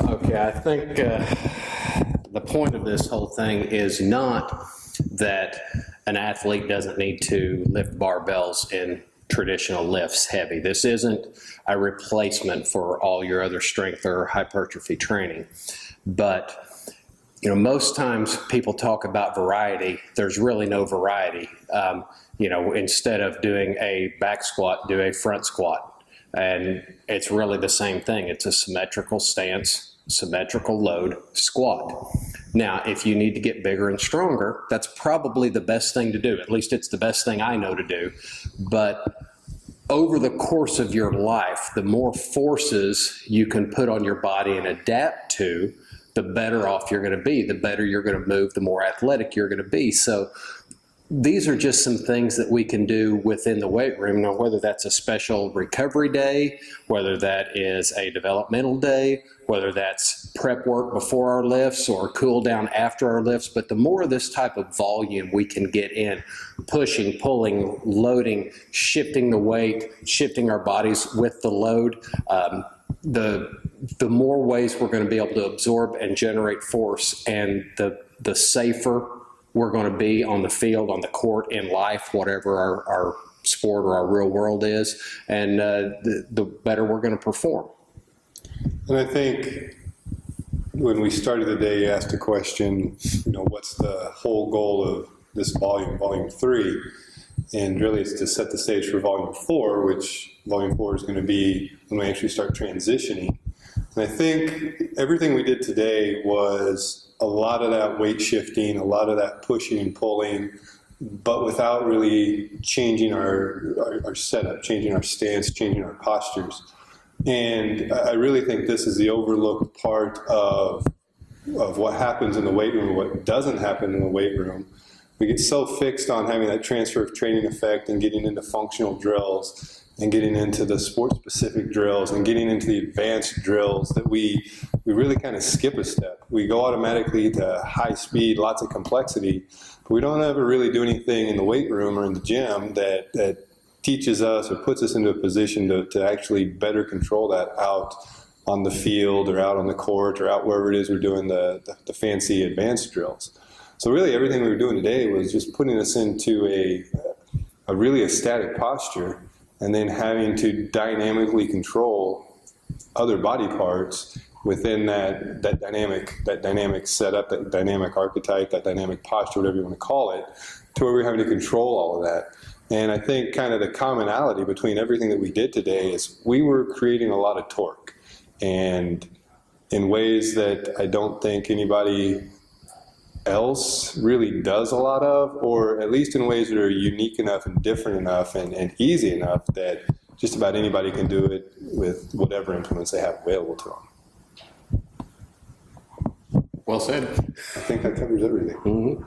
Okay, I think the point of this whole thing is not that an athlete doesn't need to lift barbells in traditional lifts heavy. This isn't a replacement for all your other strength or hypertrophy training. But, you know, most times people talk about variety. There's really no variety. You know, instead of doing a back squat, do a front squat. And it's really the same thing. It's a symmetrical stance, symmetrical load, squat. Now, if you need to get bigger and stronger, that's probably the best thing to do. At least it's the best thing I know to do. But over the course of your life, the more forces you can put on your body and adapt to, the better off you're going to be, the better you're going to move, the more athletic you're going to be. So these are just some things that we can do within the weight room. Now, whether that's a special recovery day, whether that is a developmental day, whether that's prep work before our lifts or cool down after our lifts, but the more of this type of volume we can get in, pushing, pulling, loading, shifting the weight, shifting our bodies with the load, the more ways we're going to be able to absorb and generate force, and the safer we're going to be on the field, on the court, in life, whatever our sport or our real world is, and the better we're going to perform. And I think when we started the day, you asked the question, you know, what's the whole goal of this volume 3? And really it's to set the stage for volume 4, which volume 4 is going to be when we actually start transitioning. And I think everything we did today was a lot of that weight shifting, a lot of that pushing and pulling, but without really changing our setup, changing our stance, changing our postures. And I really think this is the overlooked part of what happens in the weight room, what doesn't happen in the weight room. We get so fixed on having that transfer of training effect and getting into functional drills and getting into the sport-specific drills and getting into the advanced drills that we really kind of skip a step. We go automatically to high speed, lots of complexity, but we don't ever really do anything in the weight room or in the gym that teaches us or puts us into a position to actually better control that out on the field or out on the court or out wherever it is we're doing the fancy advanced drills. So really everything we were doing today was just putting us into a really static posture, and then having to dynamically control other body parts within that dynamic setup, that dynamic archetype, that dynamic posture, whatever you want to call it, to where we're having to control all of that. And I think kind of the commonality between everything that we did today is we were creating a lot of torque, and in ways that I don't think anybody else really does a lot of, or at least in ways that are unique enough and different enough and easy enough that just about anybody can do it with whatever implements they have available to them. Well said. I think that covers everything. Mm-hmm.